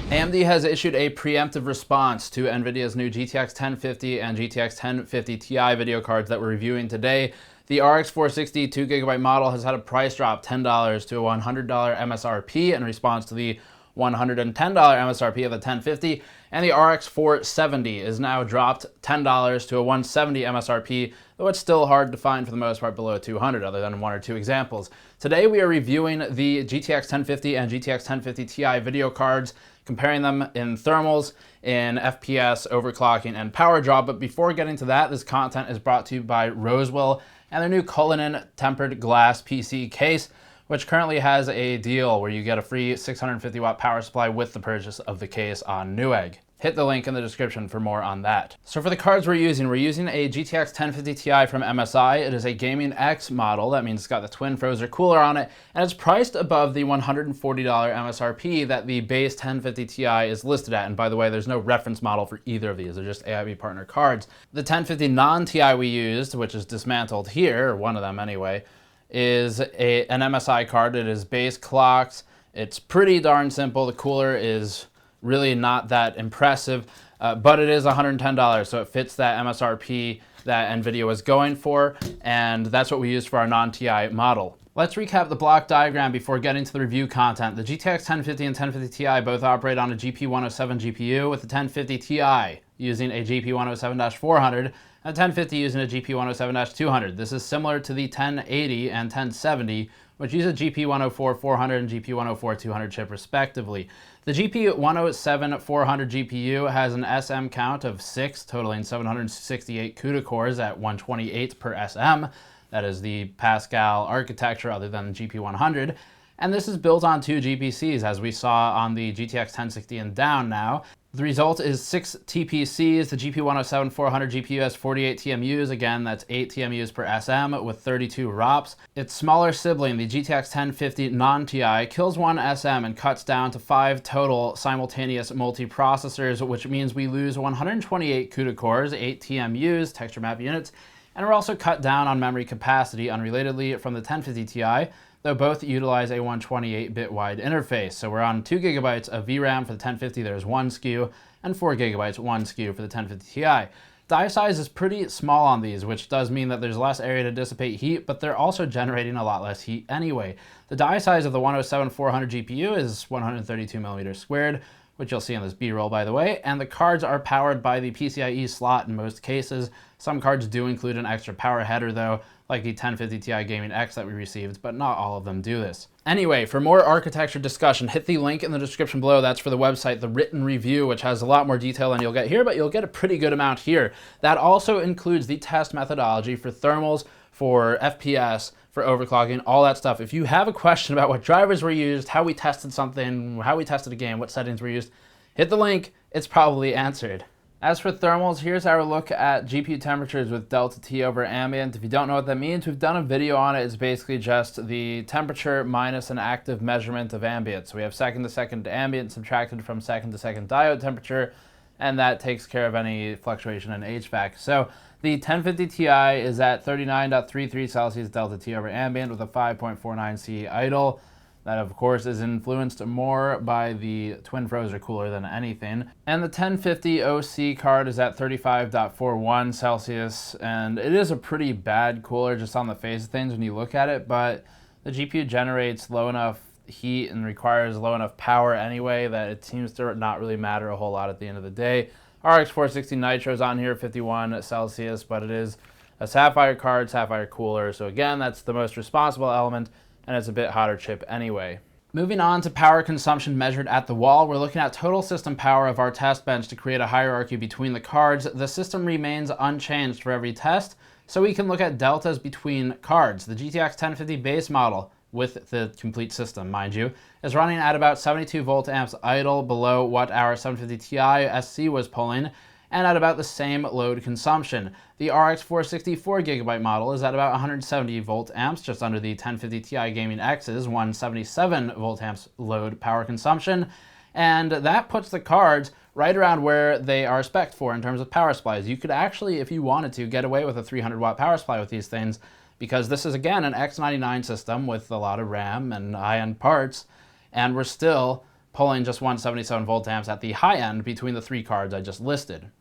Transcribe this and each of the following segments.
AMD has issued a preemptive response to NVIDIA's new GTX 1050 and GTX 1050 Ti video cards that we're reviewing today. The RX 460 2GB model has had a price drop $10 to a $100 MSRP in response to the $110 MSRP of the 1050, and the RX 470 is now dropped $10 to a $170 MSRP, though it's still hard to find for the most part below $200, other than one or two examples. Today we are reviewing the GTX 1050 and GTX 1050 Ti video cards, comparing them in thermals, in FPS, overclocking, and power draw. But before getting to that, this content is brought to you by Rosewell and their new Coleman tempered glass PC case, which currently has a deal where you get a free 650 watt power supply with the purchase of the case on Newegg. Hit the link in the description for more on that. So for the cards we're using a GTX 1050 Ti from MSI. It is a Gaming X model. That means it's got the twin Frozer cooler on it, and it's priced above the $140 MSRP that the base 1050 Ti is listed at. And by the way, there's no reference model for either of these. They're just AIB partner cards. The 1050 non-Ti we used, which is dismantled here, or one of them anyway, is an MSI card. It is base clocked. It's pretty darn simple. The cooler is really not that impressive, but it is $110, so it fits that MSRP that NVIDIA was going for, and that's what we used for our non-Ti model. Let's recap the block diagram before getting to the review content. The GTX 1050 and 1050 Ti both operate on a GP107 GPU, with the 1050 Ti using a GP107-400, and the 1050 using a GP107-200. This is similar to the 1080 and 1070, which use a GP104-400 and GP104-200 chip respectively. The GP107-400 GPU has an SM count of 6, totaling 768 CUDA cores at 128 per SM. That is the Pascal architecture other than the GP100. And this is built on 2 GPCs, as we saw on the GTX 1060 and down now. The result is 6 TPCs. The GP107-400 GPU has 48 TMUs. Again, that's 8 TMUs per SM with 32 ROPs. Its smaller sibling, the GTX 1050 non-Ti, kills 1 SM and cuts down to 5 total simultaneous multiprocessors, which means we lose 128 CUDA cores, 8 TMUs, texture map units, and we're also cut down on memory capacity unrelatedly from the 1050 Ti, though both utilize a 128-bit wide interface. So we're on 2 GB of VRAM for the 1050, there's 1 SKU, and 4 GB, 1 SKU for the 1050 Ti. Die size is pretty small on these, which does mean that there's less area to dissipate heat, but they're also generating a lot less heat anyway. The die size of the 107-400 GPU is 132 millimeters squared, which you'll see in this B-roll, by the way, and the cards are powered by the PCIe slot in most cases. Some cards do include an extra power header though, like the 1050 Ti Gaming X that we received, but not all of them do this. Anyway, for more architecture discussion, hit the link in the description below. That's for the website, the written review, which has a lot more detail than you'll get here, but you'll get a pretty good amount here. That also includes the test methodology for thermals, for FPS, for overclocking, all that stuff. If you have a question about what drivers were used, how we tested something, how we tested a game, what settings were used, hit the link, it's probably answered. As for thermals, here's our look at GPU temperatures with delta T over ambient. If you don't know what that means, we've done a video on it. It's basically just the temperature minus an active measurement of ambient. So we have second to second ambient subtracted from second to second diode temperature, and that takes care of any fluctuation in HVAC. So the 1050 Ti is at 39.33 Celsius delta T over ambient with a 5.49 C idle. That, of course, is influenced more by the twin Frozer cooler than anything. And the 1050 OC card is at 35.41 Celsius, and it is a pretty bad cooler just on the face of things when you look at it, but the GPU generates low enough heat and requires low enough power anyway that it seems to not really matter a whole lot at the end of the day. RX 460 Nitro is on here, 51 Celsius, but it is a Sapphire card, Sapphire cooler, so again, that's the most responsible element, and it's a bit hotter chip anyway. Moving on to power consumption measured at the wall, we're looking at total system power of our test bench to create a hierarchy between the cards. The system remains unchanged for every test, so we can look at deltas between cards. The GTX 1050 base model, with the complete system, mind you, is running at about 72 volt amps idle, below what our 750 Ti SC was pulling, and at about the same load consumption. The RX 460 4GB model is at about 170 volt amps, just under the 1050 Ti Gaming X's 177 volt amps load power consumption, and that puts the cards right around where they are spec'd for in terms of power supplies. You could actually, if you wanted to, get away with a 300 watt power supply with these things, because this is, again, an X99 system with a lot of RAM and high-end parts, and we're still pulling just 177 volt amps at the high end between the three cards I just listed.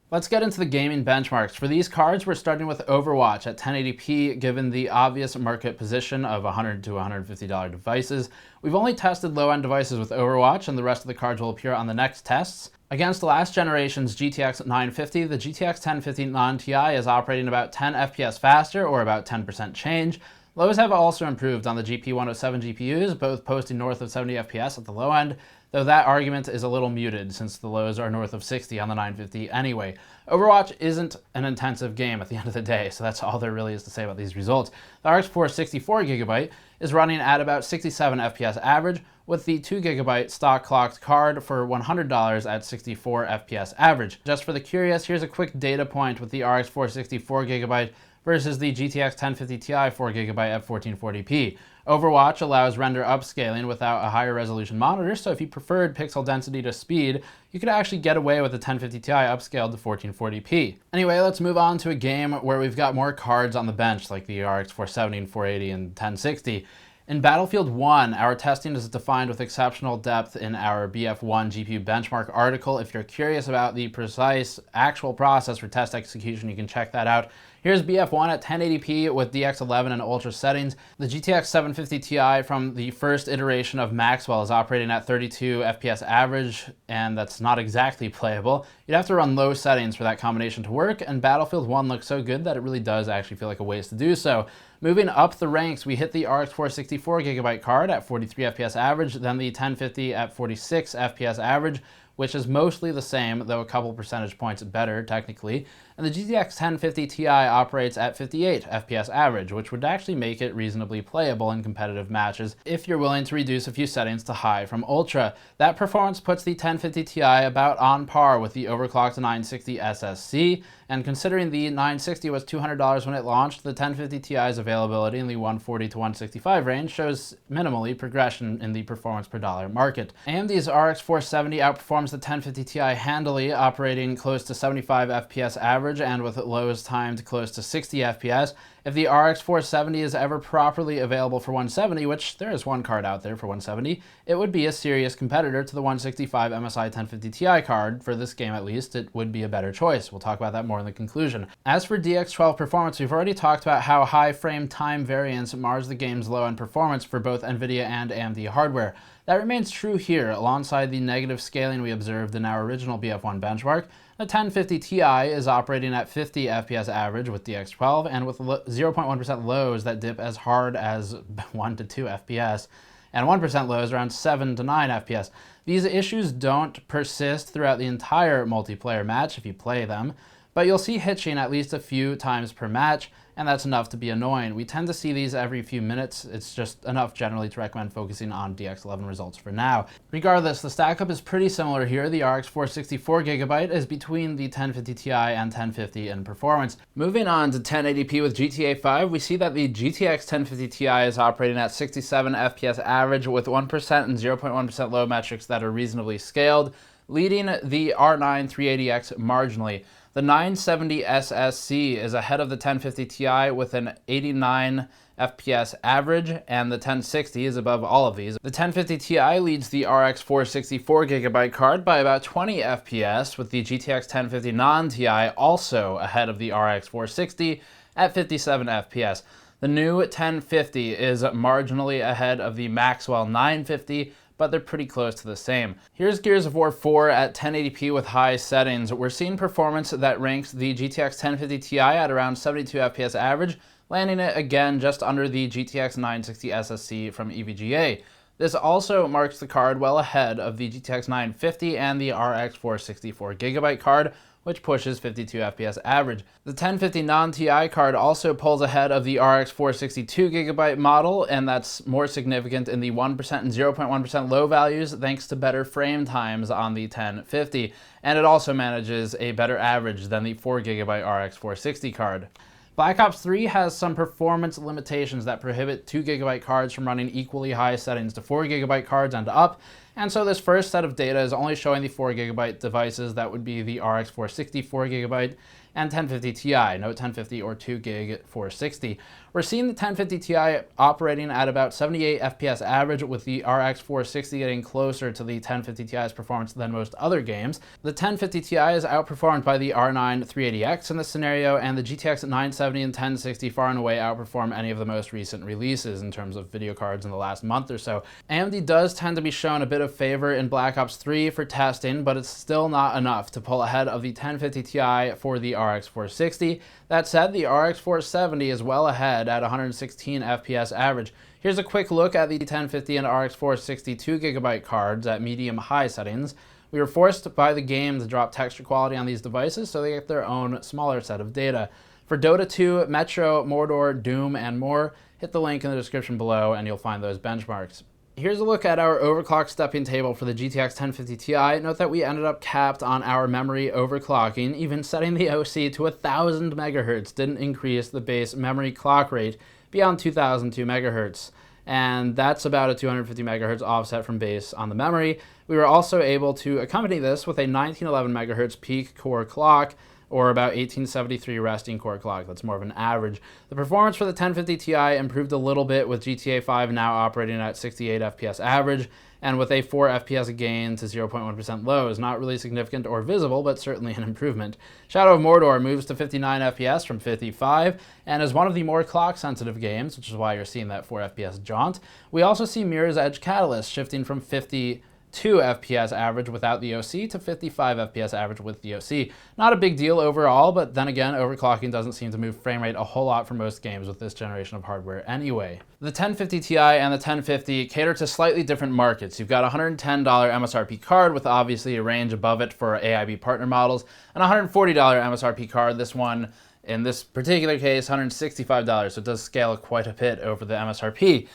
Let's get into the gaming benchmarks. For these cards, we're starting with Overwatch at 1080p, given the obvious market position of $100 to $150 devices. We've only tested low-end devices with Overwatch, and the rest of the cards will appear on the next tests. Against last generation's GTX 950, the GTX 1050 non-Ti is operating about 10 FPS faster, or about 10% change. Lows have also improved on the GP107 GPUs, both posting north of 70 FPS at the low end, though that argument is a little muted since the lows are north of 60 on the 950 anyway. Overwatch isn't an intensive game at the end of the day, so that's all there really is to say about these results. The RX 464GB is running at about 67 FPS average, with the 2GB stock clocked card for $100 at 64 FPS average. Just for the curious, here's a quick data point with the RX 464GB versus the GTX 1050 Ti 4GB at 1440p. Overwatch allows render upscaling without a higher resolution monitor, so if you preferred pixel density to speed, you could actually get away with the 1050 Ti upscaled to 1440p. Anyway, let's move on to a game where we've got more cards on the bench, like the RX 470 and 480 and 1060. In Battlefield 1, our testing is defined with exceptional depth in our BF1 GPU benchmark article. If you're curious about the precise actual process for test execution, you can check that out. Here's BF1 at 1080p with DX11 and Ultra settings. The GTX 750 Ti from the first iteration of Maxwell is operating at 32 FPS average, and that's not exactly playable. You'd have to run low settings for that combination to work, and Battlefield 1 looks so good that it really does actually feel like a waste to do so. Moving up the ranks, we hit the RX 464GB card at 43 FPS average, then the 1050 at 46 FPS average, which is mostly the same, though a couple percentage points better, technically. And the GTX 1050 Ti operates at 58 FPS average, which would actually make it reasonably playable in competitive matches if you're willing to reduce a few settings to high from ultra. That performance puts the 1050 Ti about on par with the overclocked 960 SSC, and considering the 960 was $200 when it launched, the 1050 Ti's availability in the $140 to $165 range shows minimally progression in the performance per dollar market. AMD's RX 470 outperforms the 1050 Ti handily, operating close to 75 FPS average and with lows timed close to 60 FPS. If the RX 470 is ever properly available for 170, which there is one card out there for 170, it would be a serious competitor to the 165 MSI 1050 Ti card. For this game at least, it would be a better choice. We'll talk about that more in the conclusion. As for DX12 performance, we've already talked about how high frame time variance mars the game's low-end performance for both NVIDIA and AMD hardware. That remains true here, alongside the negative scaling we observed in our original BF1 benchmark. The 1050 Ti is operating at 50 FPS average with DX12 and with 0.1% lows that dip as hard as 1 to 2 FPS and 1% lows around 7 to 9 FPS. These issues don't persist throughout the entire multiplayer match if you play them, but you'll see hitching at least a few times per match, and that's enough to be annoying. We tend to see these every few minutes. It's just enough generally to recommend focusing on DX11 results for now. Regardless, the stack up is pretty similar here. The RX 464GB is between the 1050 Ti and 1050 in performance. Moving on to 1080p with GTA V, we see that the GTX 1050 Ti is operating at 67 FPS average with 1% and 0.1% low metrics that are reasonably scaled, leading the R9 380X marginally. The 970 SSC is ahead of the 1050 Ti with an 89 FPS average, and the 1060 is above all of these. The 1050 Ti leads the RX 464GB card by about 20 FPS, with the GTX 1050 non-Ti also ahead of the RX 460 at 57 FPS. The new 1050 is marginally ahead of the Maxwell 950, but they're pretty close to the same. Here's Gears of War 4 at 1080p with high settings. We're seeing performance that ranks the GTX 1050 Ti at around 72 FPS average, landing it again just under the GTX 960 SSC from EVGA. This also marks the card well ahead of the GTX 950 and the RX 464GB card, which pushes 52 FPS average. The 1050 non-Ti card also pulls ahead of the RX 462GB model, and that's more significant in the 1% and 0.1% low values thanks to better frame times on the 1050, and it also manages a better average than the 4GB RX 460 card. Black Ops 3 has some performance limitations that prohibit 2GB cards from running equally high settings to 4GB cards and up, and so this first set of data is only showing the 4GB devices. That would be the RX 464GB and 1050 Ti, no 1050 or 2GB 460. We're seeing the 1050 Ti operating at about 78 FPS average, with the RX 460 getting closer to the 1050 Ti's performance than most other games. The 1050 Ti is outperformed by the R9 380X in this scenario, and the GTX 970 and 1060 far and away outperform any of the most recent releases in terms of video cards in the last month or so. AMD does tend to be shown a bit of favor in Black Ops 3 for testing, but it's still not enough to pull ahead of the 1050 Ti for the RX 460. That said, the RX 470 is well ahead at 116 FPS average. Here's a quick look at the 1050 and RX 460 2GB cards at medium-high settings. We were forced by the game to drop texture quality on these devices so they get their own smaller set of data. For Dota 2, Metro, Mordor, Doom, and more, hit the link in the description below and you'll find those benchmarks. Here's a look at our overclock stepping table for the GTX 1050 Ti. Note that we ended up capped on our memory overclocking. Even setting the OC to 1000 MHz didn't increase the base memory clock rate beyond 2002 MHz. And that's about a 250 MHz offset from base on the memory. We were also able to accompany this with a 1911 MHz peak core clock, or about 1873 resting core clock. That's more of an average. The performance for the 1050 Ti improved a little bit, with GTA V now operating at 68 FPS average, and with a 4 FPS gain to 0.1% lows. Not really significant or visible, but certainly an improvement. Shadow of Mordor moves to 59 FPS from 55, and is one of the more clock-sensitive games, which is why you're seeing that 4 FPS jaunt. We also see Mirror's Edge Catalyst shifting from 52 FPS average without the OC to 55 FPS average with the OC. Not a big deal overall, but then again, overclocking doesn't seem to move frame rate a whole lot for most games with this generation of hardware anyway. The 1050 Ti and the 1050 cater to slightly different markets. You've got a $110 MSRP card with obviously a range above it for AIB partner models, and a $140 MSRP card. This one, in this particular case, $165, so it does scale quite a bit over the MSRP.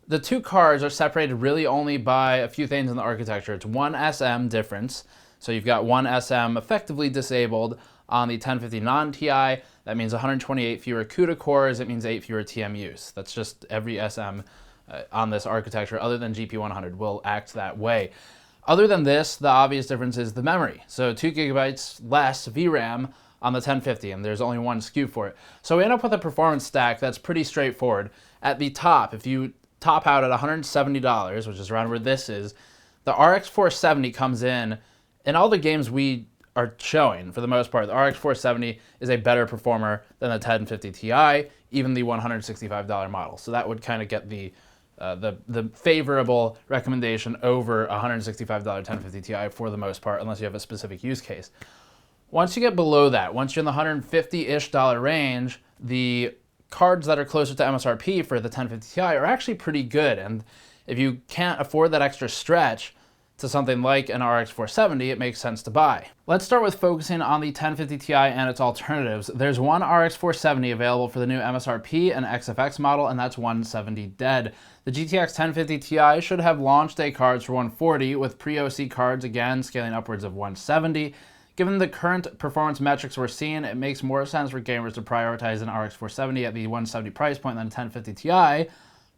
The two cards are separated really only by a few things in the architecture. It's one SM difference, so you've got one SM effectively disabled on the 1050 non-Ti. That means 128 fewer CUDA cores. It means 8 fewer TMUs. That's just every SM on this architecture, other than GP100, will act that way. Other than this, the obvious difference is the memory. So 2 GB less VRAM on the 1050, and there's only one SKU for it. So we end up with a performance stack that's pretty straightforward. At the top, if you top out at $170, which is around where this is, the RX 470 comes in all the games we are showing, for the most part. The RX 470 is a better performer than the 1050 Ti, even the $165 model. So that would kind of get the favorable recommendation over a $165 1050 Ti for the most part, unless you have a specific use case. Once you get below that, once you're in the $150-ish range, the cards that are closer to MSRP for the 1050 Ti are actually pretty good, and if you can't afford that extra stretch to something like an RX 470, it makes sense to buy. Let's start with focusing on the 1050 Ti and its alternatives. There's one RX 470 available for the new MSRP and XFX model, and that's 170 dead. The GTX 1050 Ti should have launch day cards for 140, with pre-OC cards again scaling upwards of 170. Given the current performance metrics we're seeing, it makes more sense for gamers to prioritize an RX 470 at the 170 price point than a 1050 Ti,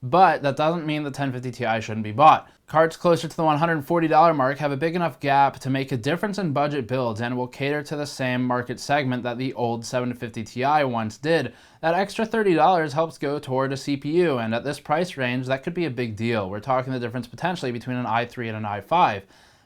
but that doesn't mean the 1050 Ti shouldn't be bought. Cards closer to the $140 mark have a big enough gap to make a difference in budget builds and will cater to the same market segment that the old 750 Ti once did. That extra $30 helps go toward a CPU, and at this price range, that could be a big deal. We're talking the difference potentially between an i3 and an i5.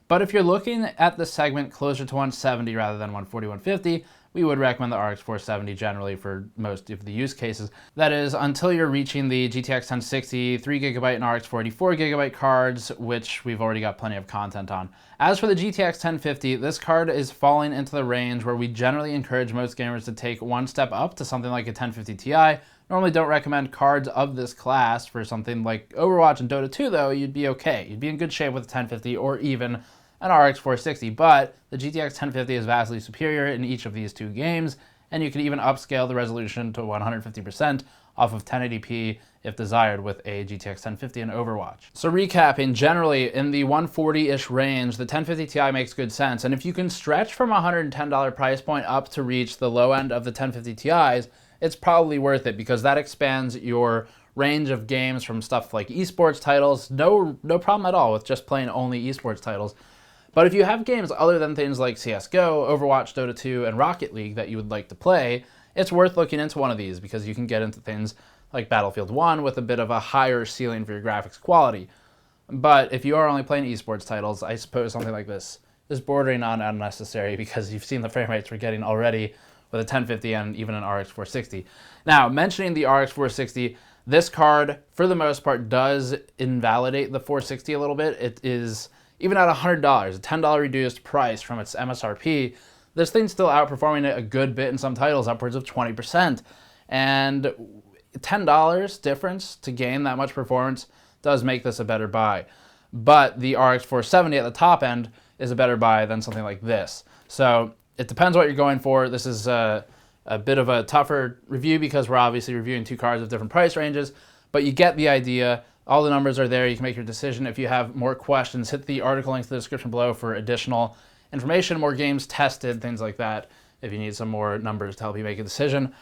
But if you're looking at the segment closer to 170 rather than 140, 150, we would recommend the RX 470 generally for most of the use cases. That is, until you're reaching the GTX 1060, 3GB and RX 484GB cards, which we've already got plenty of content on. As for the GTX 1050, this card is falling into the range where we generally encourage most gamers to take one step up to something like a 1050 Ti. Normally don't recommend cards of this class for something like Overwatch and Dota 2, though. You'd be okay. You'd be in good shape with a 1050 or even an RX 460, but the GTX 1050 is vastly superior in each of these two games, and you can even upscale the resolution to 150% off of 1080p if desired with a GTX 1050 and Overwatch. So recapping, generally in the 140-ish range, the 1050 Ti makes good sense, and if you can stretch from a $110 price point up to reach the low end of the 1050 Ti's, it's probably worth it because that expands your range of games from stuff like esports titles. No problem at all with just playing only esports titles. But if you have games other than things like CSGO, Overwatch, Dota 2, and Rocket League that you would like to play, it's worth looking into one of these because you can get into things like Battlefield 1 with a bit of a higher ceiling for your graphics quality. But if you are only playing esports titles, I suppose something like this is bordering on unnecessary because you've seen the frame rates we're getting already with a 1050 and even an RX 460. Now, mentioning the RX 460, this card, for the most part, does invalidate the 460 a little bit. It is, even at $100, a $10 reduced price from its MSRP, this thing's still outperforming it a good bit in some titles, upwards of 20%. And $10 difference to gain that much performance does make this a better buy. But the RX 470 at the top end is a better buy than something like this. So it depends what you're going for. This is a bit of a tougher review because we're obviously reviewing two cards with different price ranges, but you get the idea. All the numbers are there. You can make your decision. If you have more questions, hit the article links in the description below for additional information, more games tested, things like that, if you need some more numbers to help you make a decision.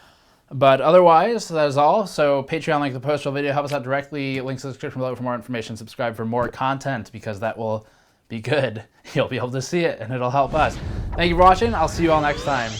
But otherwise, that is all. So Patreon link in the post video. Help us out directly. Links in the description below for more information. Subscribe for more content because that will be good. You'll be able to see it and it'll help us. Thank you for watching. I'll see you all next time.